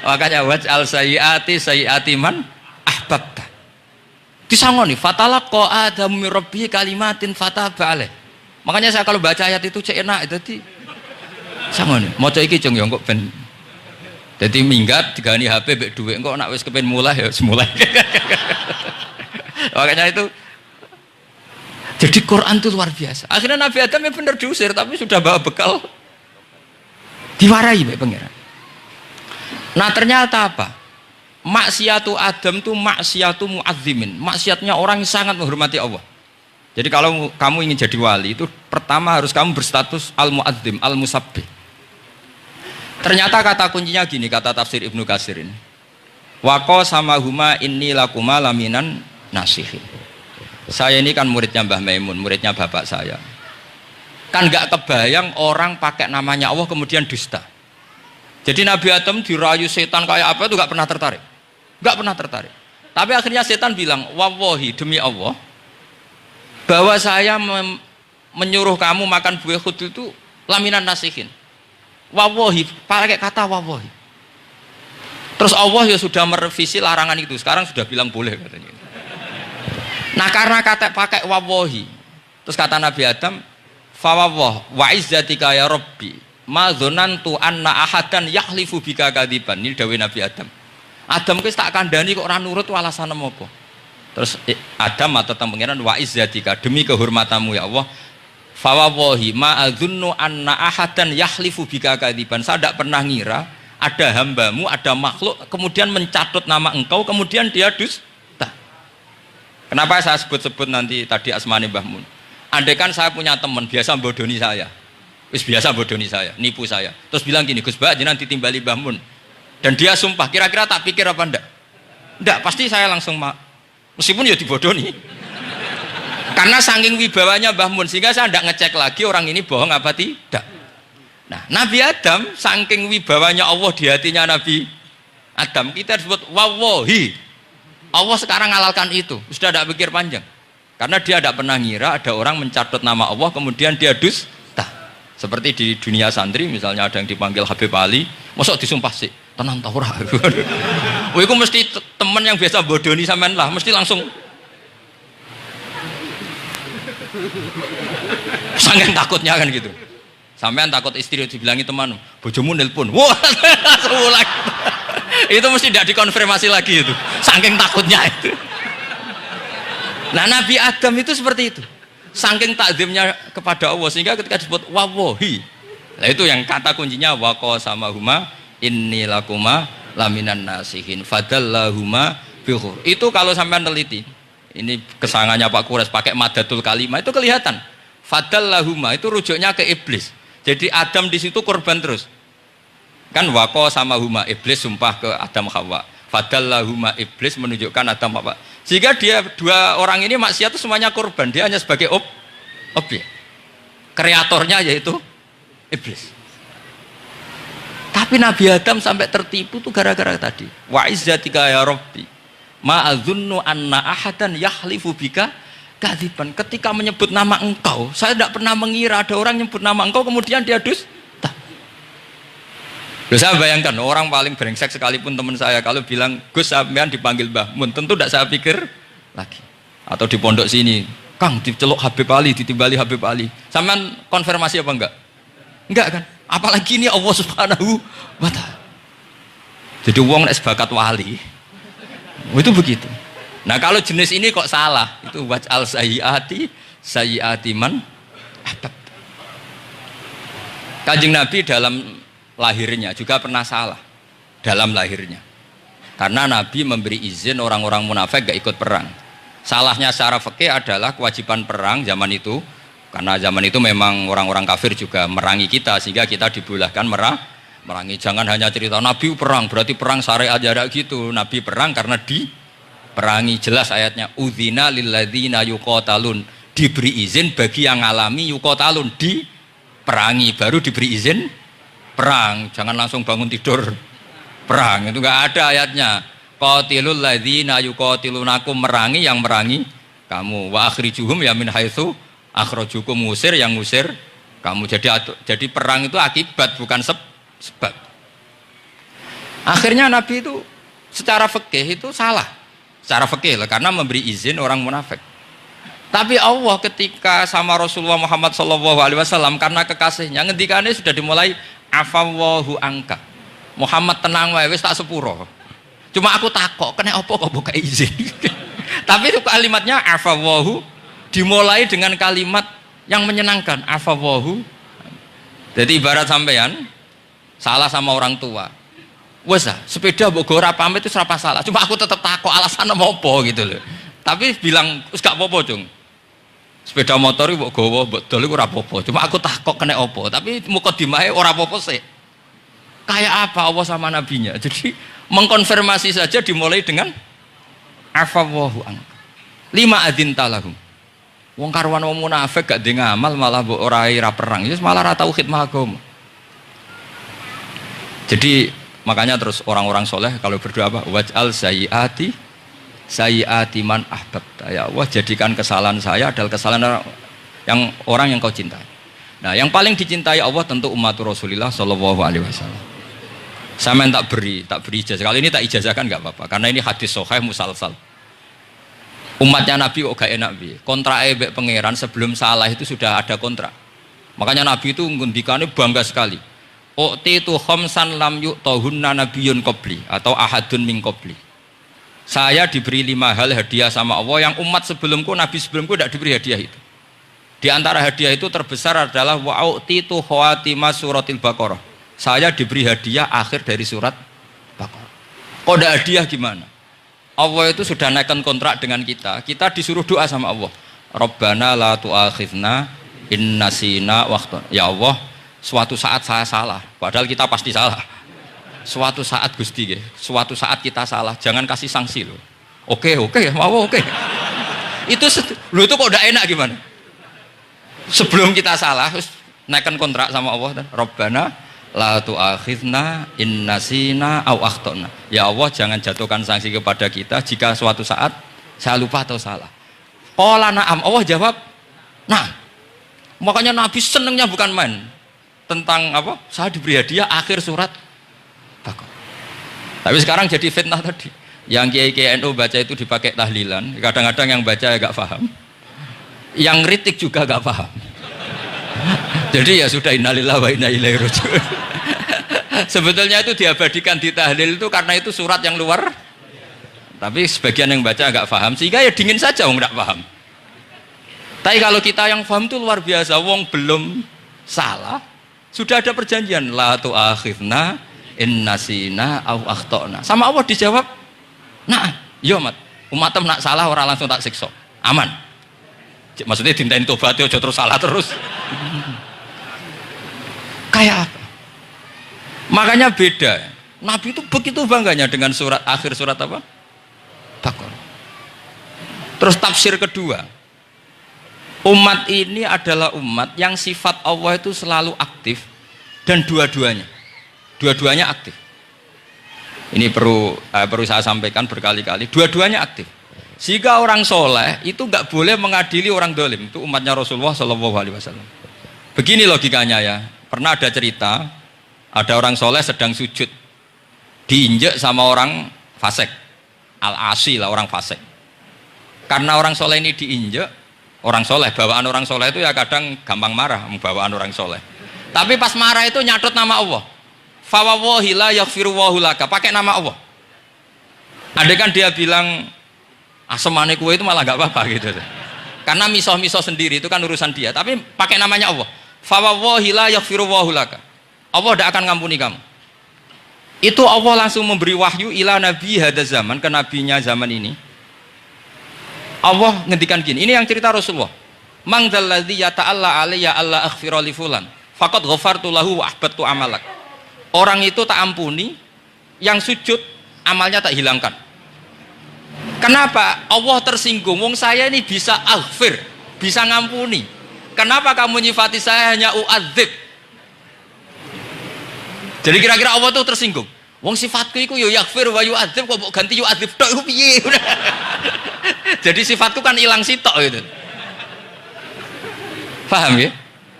Makanya waj'al sayyiati man ahbabta. Disangoni fatalaqa Adam min rabbih kalimatin fataba alaih. Makanya saya kalau baca ayat itu cek enak dadi sangoni. Maca iki cung ya kok ben dadi minggat digani HP mbek dhuwit engko nek wis kepen mulai ya semulai. Makanya itu jadi Quran itu luar biasa. Akhirnya Nabi Adam yang benar diusir, tapi sudah bawa bekal, diwarai oleh pangeran. Nah ternyata apa? Maksiatu Adam itu maksiatu mu'azzimin. Maksiatnya orang yang sangat menghormati Allah. Jadi kalau kamu ingin jadi wali itu pertama harus kamu berstatus al-mu'azzim, al-musabbih. Ternyata kata kuncinya gini, kata tafsir Ibnu Katsir ini. Waqo sama huma inni lakuma laminan nasihin. Saya ini kan muridnya Mbah Maimun, muridnya bapak saya. Kan gak kebayang orang pakai namanya Allah kemudian dusta. Jadi Nabi Adam dirayu setan kayak apa itu gak pernah tertarik. Gak pernah tertarik. Tapi akhirnya setan bilang, wallahi demi Allah, bahwa saya menyuruh kamu makan buah khut itu laminan nasihin. Wallahi, pakai kata wallahi. Terus Allah ya sudah merevisi larangan itu, sekarang sudah bilang boleh katanya. Nah karena kata pakai wawahi, terus kata Nabi Adam, fawawah wa izzatika ya Rabbi, ma dzanantu anna ahadan yahlifu bika kadziban. Ini dawuh Nabi Adam. Adam wis tak kandhani kok ora nurut alasan apa? Terus Adam atau pangeran wa izzatika, demi kehormatanmu ya Allah, fawawahi ma adzunnu anna ahadan yahlifu bika kadziban. Saya tidak pernah ngira ada hambamu, ada makhluk kemudian mencatut nama engkau kemudian dia dusta. Kenapa saya sebut-sebut nanti tadi asmane Mbah Mun? Andai kan saya punya teman biasa bodoni saya, biasa bodoni saya, nipu saya, terus bilang gini, Gus Bah jenengan ditimbali Mbah Mun, dan dia sumpah, kira-kira tak pikir apa enggak? Enggak, pasti saya langsung meskipun ya dibodoni, karena saking wibawanya Mbah Mun sehingga saya enggak ngecek lagi orang ini bohong apa tidak. Nah, Nabi Adam saking wibawanya Allah di hatinya Nabi Adam, kita disebut wawahi. Allah sekarang ngalalkan itu, sudah tidak pikir panjang. Karena dia tidak pernah ngira ada orang mencatut nama Allah kemudian dia dusta. Seperti di dunia santri misalnya ada yang dipanggil Habib Ali, mosok disumpah sih, tenang tau ora. Wah, itu mesti teman yang biasa bodoni sampean lah, mesti langsung saking takutnya kan gitu. Sampean takut istri dibilangi teman, bojomu nelpon. Wah, langsung ulang. Itu mesti tidak dikonfirmasi lagi itu, saking takutnya itu. Nah Nabi Adam itu seperti itu, saking takzimnya kepada Allah sehingga ketika disebut wawahi, nah itu yang kata kuncinya waqo sama huma inni lakuma laminan nasihin fadallahuma bihur. Itu kalau sampai neliti, ini kesangannya Pak Kures pakai madatul kalimah itu kelihatan. Fadallahuma itu rujuknya ke iblis. Jadi Adam di situ korban terus. Kan waqo sama huma, iblis sumpah ke Adam Hawa. Fadallahuma, iblis menunjukkan Adam Hawa. Sehingga dia dua orang ini maksiat itu semuanya korban, dia hanya sebagai objek. Kreatornya yaitu iblis. Tapi Nabi Adam sampai tertipu tuh gara-gara tadi. Wa izzatika ya Rabbi, ma adzunnu anna ahadan yahlifu bika kadziban. Ketika menyebut nama engkau, saya tidak pernah mengira ada orang menyebut nama engkau kemudian dia dusta. Loh, saya bayangkan orang paling brengsek sekalipun teman saya kalau bilang Gus sampean dipanggil Mbah Mun, tentu tidak saya pikir lagi. Atau di pondok sini, Kang diceluk Habib Ali, ditimbali Habib Ali. Sampean konfirmasi apa enggak? Enggak kan? Apalagi ini Allah Subhanahu wa Ta'ala. Jadi wong nek sebakat wali. Itu begitu. Nah, kalau jenis ini kok salah, itu waj'al sayyiati man ahbab. Kanjeng Nabi dalam lahirnya juga pernah salah dalam lahirnya. Karena Nabi memberi izin orang-orang munafik gak ikut perang. Salahnya secara fikih adalah kewajiban perang zaman itu, karena zaman itu memang orang-orang kafir juga merangi kita, sehingga kita dibolehkan merangi. Jangan hanya cerita Nabi perang berarti perang syariat jarak gitu. Nabi perang karena diperangi. Jelas ayatnya udzina lilladzina yuqatalun, diberi izin bagi yang ngalami yuqatalun, diperangi baru diberi izin perang. Jangan langsung bangun tidur perang, itu enggak ada ayatnya. Qatilul ladzina yuqatilunakum, merangi yang merangi kamu, wa akhrijuhum ya min haitsu akhrajukum, ngusir yang ngusir kamu. Jadi perang itu akibat bukan sebab. Akhirnya Nabi itu secara fikih itu salah. Secara fikih lah, karena memberi izin orang munafik. Tapi Allah ketika sama Rasulullah Muhammad SAW, karena kekasihnya, ngendikane sudah dimulai afawwahu angka. Muhammad tenang wae wis tak sepuro. Cuma aku takok, kena apa kok buka izin? Tapi itu kalimatnya afawwahu dimulai dengan kalimat yang menyenangkan, afawwahu. Jadi ibarat sampean salah sama orang tua. Wes sepeda mbok ora pamit itu ora salah. Cuma aku tetap takok alasan apa gitu loh. Tapi bilang wis gak apa-apa, Cung. Sepeda motor iki mbok gawa, mbok dol iku ora apa-apa. Cuma aku takok kena apa. Tapi mukadimahe ora apa-apa sih. Kayak apa Allah sama nabinya. Jadi mengkonfirmasi saja dimulai dengan afawwahu an. Lima adin talahum. Wong karwan wong munafik gak ndek ngamal malah mbok ora perang. Ya malah ora tau khidmah agama. Jadi makanya terus orang-orang soleh kalau berdoa apa? Waj'al sayyiati man ahbabta. Ya Allah, jadikan kesalahan saya adalah kesalahan orang yang kau cintai. Nah, yang paling dicintai Allah tentu umat Rasulullah sallallahu alaihi wasallam. Saya tak beri ijazah. Kali ini tak ijazahkan nggak apa-apa, karena ini hadis sahih musalsal. Umatnya Nabi kok gak enak bi. Kontrak ebek pangeran sebelum salah itu sudah ada kontrak. Makanya Nabi itu ngendikannya bangga sekali. U'titu khamsan lam yu'tahunna nabiyyun qabli atau ahadun min qabli. Saya diberi 5 hal hadiah sama Allah yang umat sebelumku, Nabi sebelumku tidak diberi hadiah itu. Di antara hadiah itu terbesar adalah wa'u'titu khawatimah suratil Baqarah. Saya diberi hadiah akhir dari surat Baqarah. Kok ada hadiah gimana? Allah itu sudah naikkan kontrak dengan kita. Kita disuruh doa sama Allah. Rabbana la tu'akhidna in nasina waktu. Ya Allah, suatu saat saya salah. Padahal kita pasti salah. Suatu saat Gusti, suatu saat kita salah. Jangan kasih sanksi loh. Oke, mau oke. Itu kok udah enak gimana? Sebelum kita salah, terus naikkan kontrak sama Allah dan Rabbana la tu'akhidna in nasina aw akhtana. Ya Allah, jangan jatuhkan sanksi kepada kita jika suatu saat saya lupa atau salah. Qala na'am, Allah jawab nah. Makanya Nabi senengnya bukan main tentang apa? Saya diberi hadiah akhir surat Baqarah. Tapi sekarang jadi fitnah tadi. Yang kiai NU baca itu dipakai tahlilan, kadang-kadang yang baca agak paham. Yang kritik juga agak paham. Jadi ya sudah, innalillahi wa inna ilaihi raji'un. Sebetulnya itu diabadikan di tahlil itu karena itu surat yang luar. Tapi sebagian yang baca agak paham, sehingga ya dingin saja wong enggak paham. Tapi kalau kita yang paham itu luar biasa, wong belum salah sudah ada perjanjian la tu'akhidna in nasina aw akhtana. Sama Allah dijawab, nah, yo umatem nak salah orang langsung tak siksa. Aman. Maksudnya dintain tobat aja terus salah terus. Kayak apa? Makanya beda. Nabi itu begitu bangganya dengan akhir surat apa? Baqarah. Terus tafsir kedua. Umat ini adalah umat yang sifat Allah itu selalu aktif dan dua-duanya aktif. Ini perlu saya sampaikan berkali-kali. Dua-duanya aktif. Jika orang soleh itu nggak boleh mengadili orang dolim. Itu umatnya Rasulullah SAW. Begini logikanya ya. Pernah ada cerita, ada orang soleh sedang sujud, diinjek sama orang fasik, al-asi lah orang fasik. Karena orang soleh ini diinjek, orang soleh, bawaan orang soleh itu ya kadang gampang marah, bawaan orang soleh. Tapi pas marah itu nyatut nama Allah. fa wallahi la yaghfiru Allahu laka, pakai nama Allah. Andai kan dia bilang asemane kue itu malah nggak apa-apa gitu. Karena misoh-misoh sendiri itu kan urusan dia, tapi pakai namanya Allah. Fa wallahi la yaghfiru Allahu laka. Allah tidak akan ngampuni kamu. Itu Allah langsung memberi wahyu ila nabi hada zaman, ke nabinya zaman ini. Allah ngendikan gini, ini yang cerita Rasulullah. Mang dzalladzi yata'alla alayya alla aghfira li fulan faqad ghafartu lahu wa ahbattu amalak. Orang itu tak ampuni, yang sujud amalnya tak hilangkan. Kenapa? Allah tersinggung. Wong saya ini bisa aghfir, bisa ngampuni. Kenapa kamu nyifati saya hanya u'adzib? Jadi kira-kira Allah tuh tersinggung. Wong sifatku itu yo yaghfir wa yu'adzib, kok ganti yu'adzib tok iku piye? Jadi sifatku kan hilang sitok gitu. Paham ya?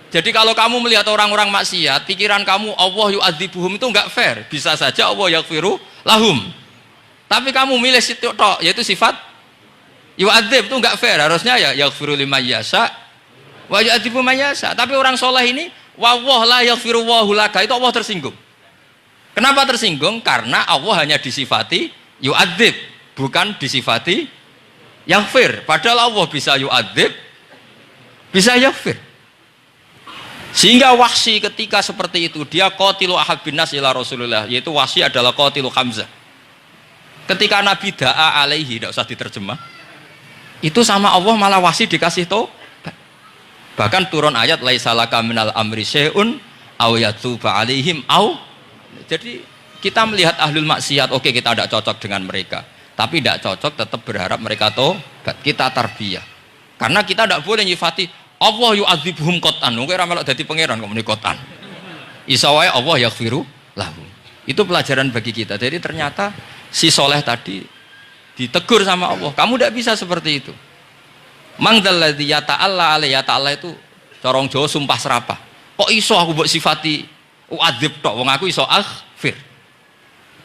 Jadi kalau kamu melihat orang-orang maksiat, pikiran kamu Allah yu'adzibuhum itu enggak fair. Bisa saja Allah yaghfiru lahum. Tapi kamu milih situ tok, yaitu sifat yu'adzib itu enggak fair. Harusnya ya yaghfiru liman yasha wa yu'adzibu man yasha. Tapi orang soleh ini wallahu la yaghfiru Allahu laka, itu Allah tersinggung. Kenapa tersinggung? Karena Allah hanya disifati yu'adzib, bukan disifati yaghfir. Padahal Allah bisa yu'adzib, bisa yaghfir. Sehingga Wahsy ketika seperti itu, dia qatilu ahabbin nas ila Rasulullah, yaitu Wahsy adalah qatilu Hamzah. Ketika Nabi da'a alaihi, tidak usah diterjemah, itu sama Allah malah Wahsy dikasih tobat. Bahkan turun ayat laisa laka minal amri syai'un aw yatuba alaihim aw. Jadi kita melihat ahlul maksiat, oke, kita tidak cocok dengan mereka, tapi tidak cocok tetap berharap mereka tobat. Kita tarbiyah, karena kita tidak boleh nyifati Allah yu'adzibuhum qatan. Mungkin ramelok dadi pangeran kok muni qatan. Isa wae Allah yaghfiru lahum. Itu pelajaran bagi kita. Jadi ternyata si soleh tadi ditegur sama Allah, kamu tidak bisa seperti itu. Mang dzalladzi yata'alla alayya, ta'ala itu corong Jawa sumpah serapah. Kok iso aku mbok sifati u'adzib tok, wong aku iso aghfir.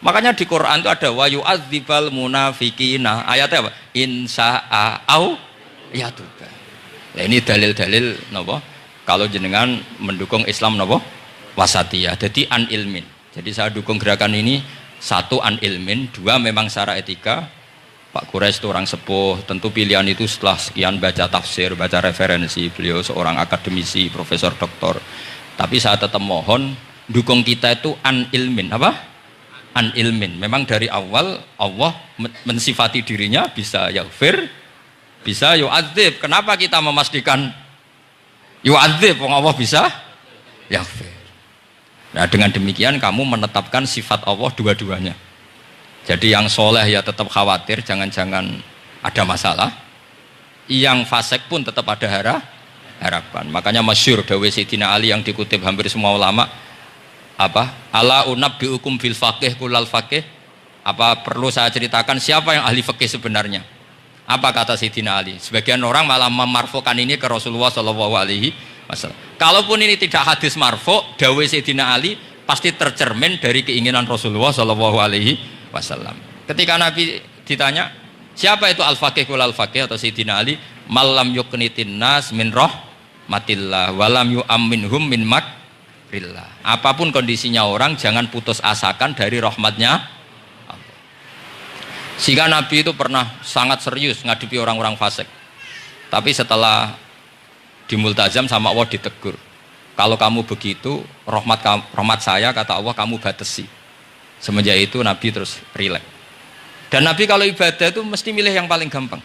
Makanya di Quran itu ada wa yu'adzibal munafiqina. Ayatnya apa? Insya'a au yatuba. Ya, ini dalil-dalil napa? Kalau jenengan mendukung Islam napa? Wasatiyah. Jadi an ilmin. Jadi saya dukung gerakan ini, satu an ilmin, dua memang secara etika. Pak Quraisy itu orang sepuh, tentu pilihan itu setelah sekian baca tafsir, baca referensi, beliau seorang akademisi, profesor, doktor. Tapi saya tetap mohon dukung kita itu an ilmin, apa? An ilmin. Memang dari awal Allah mensifati dirinya bisa yaghfir, bisa yu'adzib. Kenapa kita memastikan yu'adzib? Wong Allah bisa yaghfir. Nah, dengan demikian kamu menetapkan sifat Allah dua-duanya. Jadi yang soleh ya tetap khawatir jangan-jangan ada masalah. Yang fasik pun tetap ada harapan. Makanya masyhur dawuh Sayyidina Ali yang dikutip hampir semua ulama, apa? Ala unabbiukum fil faqih kulal faqih. Apa perlu saya ceritakan siapa yang ahli fikih sebenarnya? Apa kata Sayyidina Ali? Sebagian orang malah memarfukan ini ke Rasulullah Shallallahu Alaihi Wasallam. Kalaupun ini tidak hadis marfu, dawuh Sayyidina Ali pasti tercermin dari keinginan Rasulullah Shallallahu Alaihi Wasallam. Ketika Nabi ditanya siapa itu al-faqih kul al-faqih atau Sayyidina Ali, malam yuknitin nas min rahmatillah walam yu'amminhum min makrillah. Apapun kondisinya orang jangan putus asakan dari rahmatnya Allah. Sehingga Nabi itu pernah sangat serius ngadepi orang-orang fasik. Tapi setelah di multazam sama Allah ditegur, kalau kamu begitu rahmat saya kata Allah kamu batasi. Semenjak itu Nabi terus rileks. Dan Nabi kalau ibadah itu mesti milih yang paling gampang.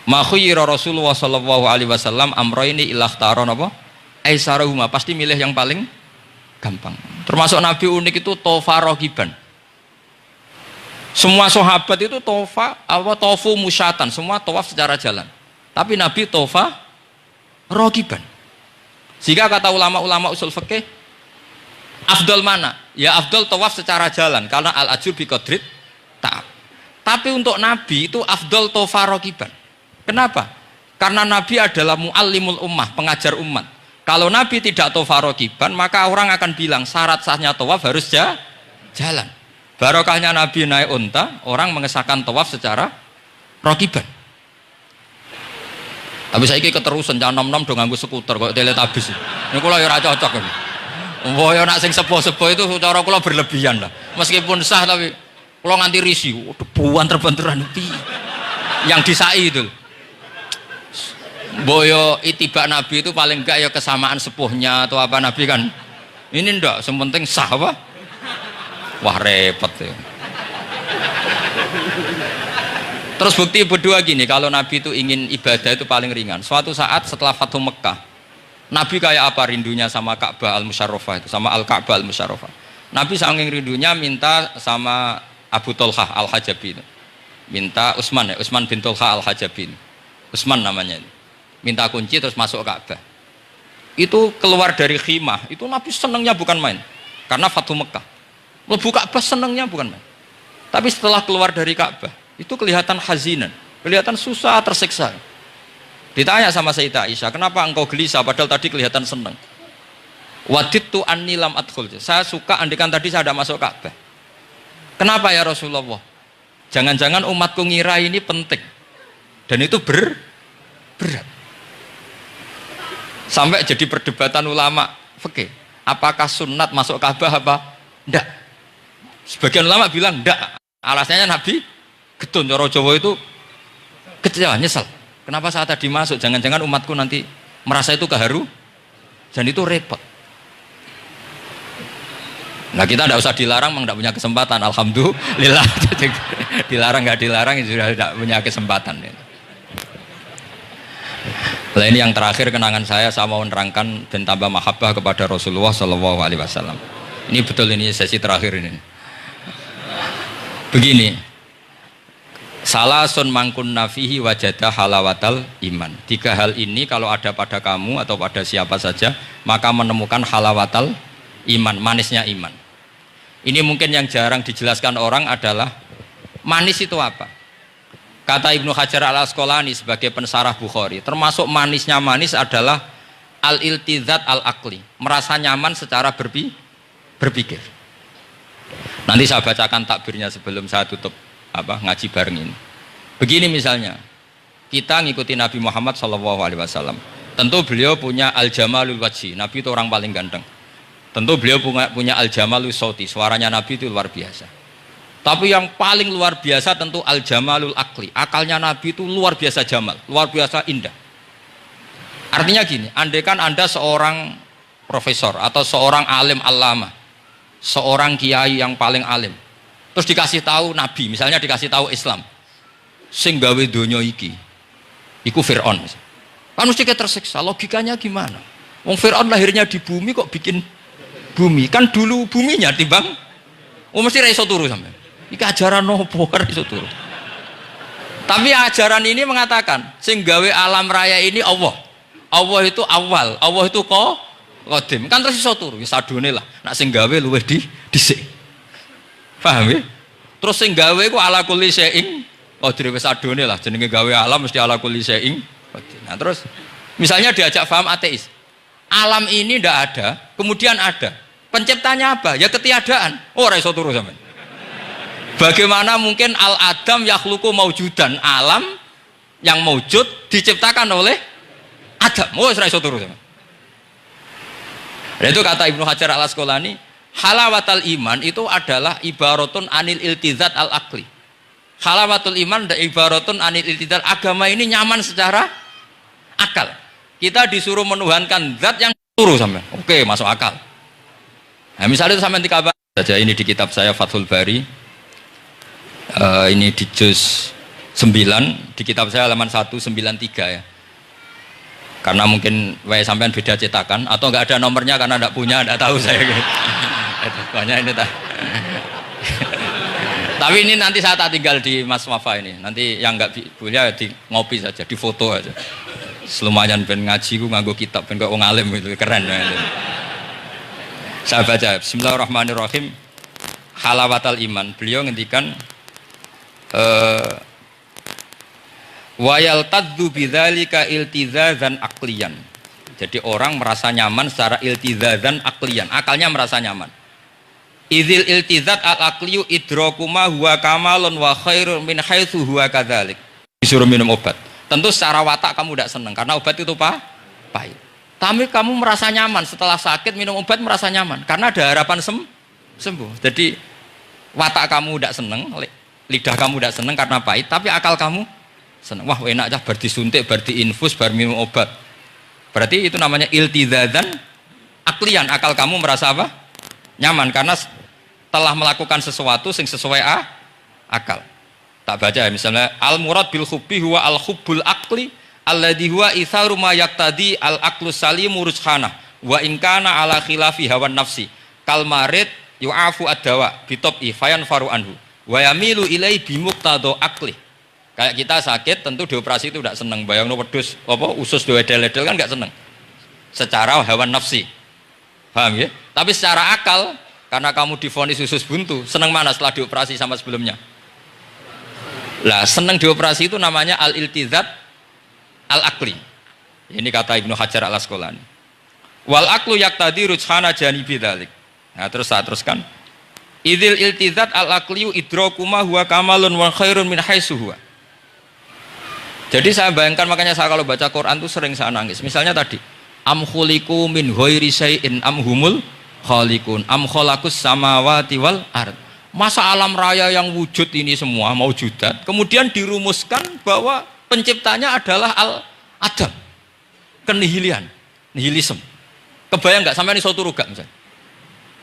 Ma khayyara Rasulullah sallallahu alaihi wasallam amrayni illa ikhtara napa? Aisarahuma, pasti milih yang paling gampang. Termasuk Nabi unik itu tofa rogiban. Semua sahabat itu tofu musyatan, semua tawaf secara jalan. Tapi Nabi tofa rogiban. Jika kata ulama-ulama usul fikih, afdal mana? Ya afdal tawaf secara jalan karena al-ajur bi qadrit ta'ab. Tapi untuk Nabi itu afdal tofa rogiban. Kenapa? Karena Nabi adalah muallimul ummah, pengajar umat. Kalau Nabi tidak tofa rogiban, maka orang akan bilang syarat sahnya tawaf harus jalan. Barokahnya Nabi naik unta, orang mengesahkan tawaf secara rogiban. Tapi saya ini keterusan, jangan nom-nom dong nganggo skuter kok teletabis. Ini kalau ya cocok kan. Boyo nak sing sepo-sepo itu cara kula berlebihan lah. Meskipun sah tapi kula nganti risih. Debuan terbenturan yang disai itu. Boyo itibak Nabi itu paling enggak ya kesamaan sepuhnya atau apa Nabi kan. Ini ndak, sementing sah apa? Wah repot ya. Terus bukti berdua gini, kalau Nabi itu ingin ibadah itu paling ringan. Suatu saat setelah Fathu Mekah, Nabi kayak apa rindunya sama Ka'bah Al-Musyarrafah itu, sama Al-Ka'bah Al-Musyarrafah. Nabi saking rindunya minta sama Abu Tolhah Al-Hajabi itu. Minta Utsman ya, Utsman bin Tolhah Al-Hajabi. Utsman namanya itu. Minta kunci terus masuk Ka'bah. Itu keluar dari khimah, itu Nabi senengnya bukan main. Karena Fathu Mekah. Lebu Ka'bah senengnya bukan main. Tapi setelah keluar dari Ka'bah, itu kelihatan hazinan, kelihatan susah, tersiksa. Ditanya sama Sayyidah Aisyah, kenapa engkau gelisah padahal tadi kelihatan senang? Wadidtu anni lam adkhul. Saya suka andikan tadi saya ada masuk Ka'bah. Kenapa ya Rasulullah? Jangan-jangan umatku ngira ini penting. Dan itu berat. Sampai jadi perdebatan ulama fikih. Apakah sunat masuk Ka'bah apa? Enggak. Sebagian ulama bilang enggak. Alasannya Nabi getun, cara Jawa itu kecewa, nyesel. Kenapa saat tadi masuk? Jangan-jangan umatku nanti merasa itu keharu dan itu repot. Nah kita tidak usah dilarang, memang tidak punya kesempatan. Alhamdulillah. Dilarang nggak dilarang, sudah tidak punya kesempatan. Nah ini yang terakhir kenangan saya mau menerangkan dan tambah mahabbah kepada Rasulullah Shallallahu Alaihi Wasallam. Ini betul, ini sesi terakhir ini. Begini, salasun mangkun nafihi wajadah halawatal iman. 3 hal ini kalau ada pada kamu atau pada siapa saja, maka menemukan halawatal iman, manisnya iman. Ini mungkin yang jarang dijelaskan orang adalah manis itu apa? Kata Ibnu Hajar Al-Asqalani sebagai pensarah Bukhari, termasuk manisnya manis adalah al-iltizat al-aqli, merasa nyaman secara berpikir. Nanti saya bacakan takbirnya sebelum saya tutup ngaji bareng ini. Begini misalnya, kita ngikuti Nabi Muhammad SAW. Tentu beliau punya al-jamalul wajhi, Nabi itu orang paling ganteng. Tentu beliau punya al-jamalul sauti, suaranya Nabi itu luar biasa. Tapi yang paling luar biasa tentu al-jamalul akli, akalnya Nabi itu luar biasa jamal, luar biasa indah. Artinya gini, andaikan Anda seorang profesor atau seorang alim allamah, seorang kiai yang paling alim, terus dikasih tahu Nabi, misalnya dikasih tahu Islam, sing gawe donya iki iku Fir'aun, kan mesti tersiksa. Logikanya gimana? Wong Fir'aun lahirnya di bumi kok bikin bumi, kan dulu buminya timbang, mesti ra iso turu sampe. Iki ajaran nopo ra iso turu. Tapi ajaran ini mengatakan sing gawe alam raya ini Allah. Allah itu awal, Allah itu qadim. Kan terus iso turu, ya sadone lah. Nak sing gawe luwih dhisik. Paham ya? Terus sing gawe ku ala kulli syai'in qadir, wis adone lah, jenenge gawe alam mesti ala kulli syai'in qadir. Nah, terus misalnya diajak paham ateis. Alam ini ndak ada, kemudian ada. Penciptanya apa? Ya ketiadaan. Oh, ora iso turu sampean. Bagaimana mungkin al-adam yakhluqu maujudan, alam yang maujud diciptakan oleh Adam. Oh, ora iso turu sampean. Dan itu kata Ibnu Hajar Al-Asqalani, halawatul iman itu adalah ibaratun anil iltizat al-aqli. Halawatul iman dan ibaratun anil iltizat, agama ini nyaman secara akal. Kita disuruh menuhankan zat yang turu sampai. Oke, masuk akal. Nah, misalnya itu sampai di kabar saja, ini di kitab saya Fathul Bari. Ini di juz 9, di kitab saya halaman 193 ya. Karena mungkin sampean beda cetakan atau enggak ada nomornya karena enggak punya, enggak tahu saya gitu. Banyak ini tapi ini nanti saya tak tinggal di Mas Wafa ini. Nanti yang enggak punya di ngopi saja, di foto aja. Selumayan ben ngaji ku nganggo kitab ben kok wong alim itu keren ya. Saya baca Bismillahirrahmanirrahim. Halawatal iman. Beliau ngendikan wa yaltadzu bidzalika iltizazan aqliyan. Jadi orang merasa nyaman secara iltizazan aqliyan, akalnya merasa nyaman. Idzil iltizat al-aqliyu idraku ma huwa kamalun wa khairun min haitsu huwa kadzalik. Disuruh minum obat. Tentu secara watak kamu tidak senang karena obat itu pahit. Tapi kamu merasa nyaman setelah sakit minum obat merasa nyaman karena ada harapan sembuh. Jadi watak kamu tidak seneng, lidah kamu tidak seneng karena pahit, tapi akal kamu seneng. Wah enak aja, bar disuntik, bar diinfus, bar minum obat. Berarti itu namanya iltidzadzan aklian. Akal kamu merasa apa? Nyaman karena telah melakukan sesuatu yang sesuai akal. Tak baca ya, misalnya al murad bil hubbi huwa al hubbul akli alladhi huwa itharu ma yaqtadi al aqlu salimu rujhanah wa in kana ala khilafi hawan nafsi kal marid yu'afu ad-dawa bi tab'i fayanfaru anhu wa yamilu ilai bi muqtada akli. Kayak kita sakit tentu dioperasi itu tidak seneng, bayangno wedhus apa usus dewedel-edel kan enggak seneng secara hawan nafsi, paham ya? Tapi secara akal karena kamu divonis usus buntu, seneng mana setelah dioperasi sama sebelumnya? Lah seneng dioperasi itu namanya al-iltizat al-akli. Ini kata Ibnu Hajar al-Asqalani. Wal aklu yaqtadi rujhana janibi dzalik. Nah, terus saya teruskan. Idzil iltizat al-akliyu idrakuma huwa kamalun wa khairun min haitsu huwa. Jadi saya bayangkan, makanya saya kalau baca Quran tuh sering saya nangis. Misalnya tadi, am khuliqu min ghairi syai'in am humul khaliqun am khalaqus samawati wal ard. Masa alam raya yang wujud ini semua maujudat kemudian dirumuskan bahwa penciptanya adalah al-adam, kenihilian, nihilisme. Kebayang nggak sampai ini suatu ruga misalnya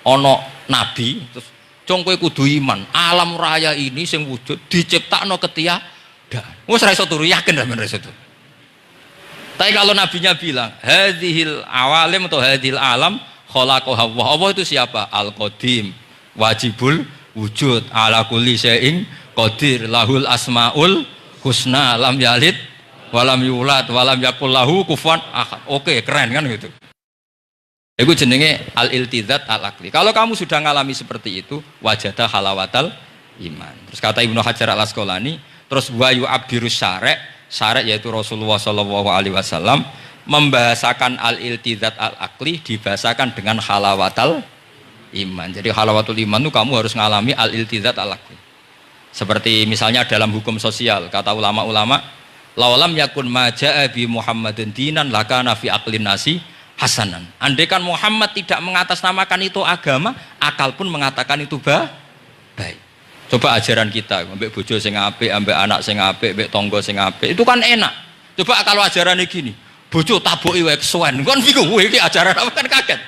ono nabi terus congkoe kudu iman alam raya ini sing wujud diciptakno ketiadaan wis ra iso turu yakin ra men iso turu. Tapi kalau nabinya bilang hadhil awalim atau hadhil alam khalaqaha Allah itu siapa? Al-Qadim wajibul wujud ala kulli syai'in qadir lahul asmaul husna lam yalid walam yulad walam yakul lahu kufuwan ahad. Oke, keren kan gitu. Itu jenenge al-iltizat al-akli. Kalau kamu sudah ngalami seperti itu, wajada halawatal iman. Terus kata Ibnu Hajar al-Asqalani, terus wa yu'abbirus syari', syari' yaitu Rasulullah sallallahu alaihi wasallam membahasakan al-iltizat al-akli dibahasakan dengan halawatal iman. Jadi halawatul iman itu kamu harus ngalami al-iltizat al-akli. Seperti misalnya dalam hukum sosial, kata ulama-ulama, laulam yakun maja'a bi Muhammadin dinan lakana fi aqlin nasi hasanan. Andai kan Muhammad tidak mengatasnamakan itu agama, akal pun mengatakan itu baik. Coba ajaran kita, ambek bojo sing apik, ambek anak sing apik, ambek tangga sing apik, itu kan enak. Coba kalau ajarannya gini, bojo taboki wae kesuwen, kan bingung, wah iki ajaran apa kan kaget.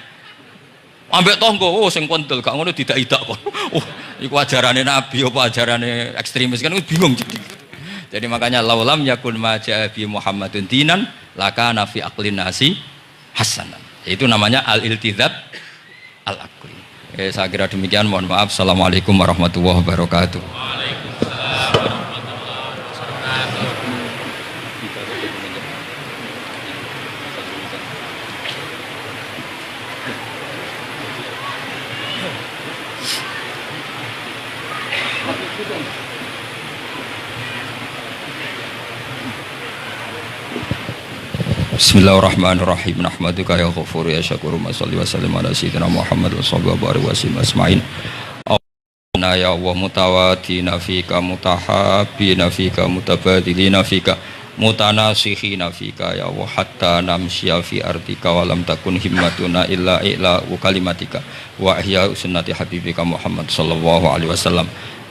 Ambek tangga, oh sing kontel, gak ngono tidak kok. Oh, iku ajarane nabi apa ajarane ekstremis kan bingung jadi. Jadi makanya laulam yakun maja'a bi Muhammadun dinan lakana fi aqlin nasi hasanan. Itu namanya al-iltizat al-akli. Saya kira demikian, mohon maaf. Assalamualaikum warahmatullahi wabarakatuh. Bismillahirrahmanirrahim. Nahmaduka ya ghafur ya syakur. Shalli wa sallim ala sayyidina Muhammad wa sallallahu alaihi wasallam asma'in. Allahumma ya Allah mutawatina fika mutahabbina fika mutabadilina fika mutanasihina fika ya Allah hatta namshiya fi ardika wa lam takun himmatuna illa kalimatika wa ihya sunnati habibika Muhammad sallallahu alaihi wasallam.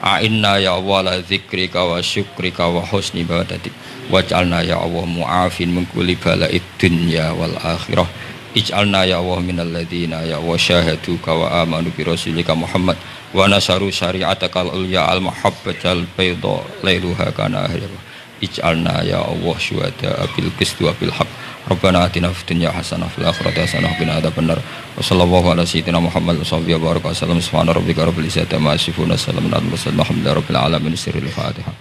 A'inna ya Allah la dzikrika wa syukrika wa husni ibadatik waj'alna ya Allah mu'afin min kulli bala'id dunya wal akhirah ij'alna ya Allah minal ladzina ya wa syahaduka wa amanu bi rasulika Muhammad wa nasaru syari'atakal ulya al muhabbatal bayda lailuha kana ahya ij'alna ya Allah syuhada bil qisti wa bil haqq Rabbana atina fid dunya hasanah fil akhirati hasanah wa qina adzabannar wa sallallahu ala sayyidina Muhammad wa sahbihi wa baraka wasallam subhana rabbika rabbil izzati amma yasifun wa salamun alal mursalin walhamdulillahi rabbil alamin sirrul fatihah.